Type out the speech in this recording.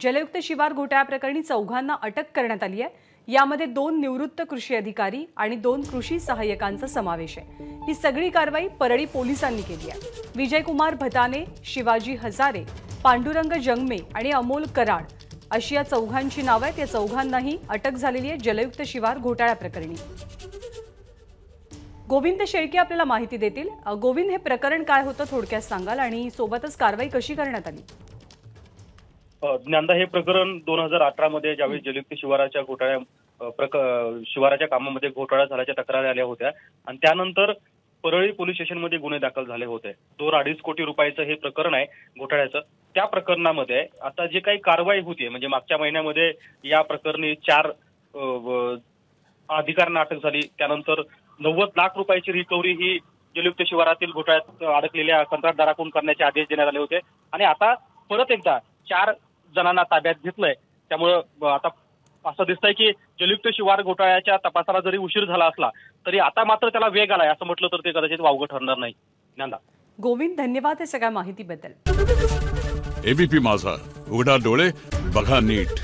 जलयुक्त शिवार घोटाळ्याप्रकरणी चौघांना अटक करण्यात आली आहे। यामध्ये 2 निवृत्त कृषी अधिकारी आणि 2 कृषी सहाय्यकांचा समावेश आहे। ही सगळी कारवाई परळी पोलिसांनी केली आहे। विजयकुमार भताने, शिवाजी हजारे, पांडुरंग जंगमे आणि अमोल कराड अशी या चौघांची नावे आहेत। या चौघांनाही अटक झालेली आहे जलयुक्त शिवार घोटाळ्याप्रकरणी। गोविंद शेळके आपल्याला माहिती देतील। गोविंद, हे प्रकरण काय होतं थोडक्यात सांगाल आणि सोबतच कारवाई कशी करण्यात आली? ज्ञानदा, हे प्रकरण 2018 मध्ये ज्यावेळी जलयुक्त शिवाराच्या शिवाराच्या कामामध्ये घोटाळा झाल्याच्या तक्रारी आल्या होत्या आणि त्यानंतर परळी पोलीस स्टेशनमध्ये गुन्हे दाखल झाले होते। 2-2.5 कोटी रुपयाचं हे प्रकरण आहे घोटाळ्याचं। त्या प्रकरणामध्ये आता जे काही कारवाई होती, म्हणजे मागच्या महिन्यामध्ये या प्रकरणी 4 अधिकाऱ्यांना अटक झाली। त्यानंतर 90 लाख रुपयाची रिकव्हरी ही जलयुक्त शिवारातील घोटाळ्यात अडकलेल्या कंत्राटदाराकडून करण्याचे आदेश देण्यात आले होते आणि आता परत एकदा 4 जणांना ताब्यात घेतलंय। त्यामुळे आता असं दिसतंय की जलयुक्त शिवार घोटाळ्याच्या तपासाला जरी उशीर झाला असला तरी आता मात्र त्याला वेग आलाय असं म्हटलं तर ते कदाचित वावगं ठरणार नाही। ज्ञानदा, गोविंद, धन्यवाद हे सगळ्या माहितीबद्दल। एबीपी माझा, उघडा डोळे बघा नीट।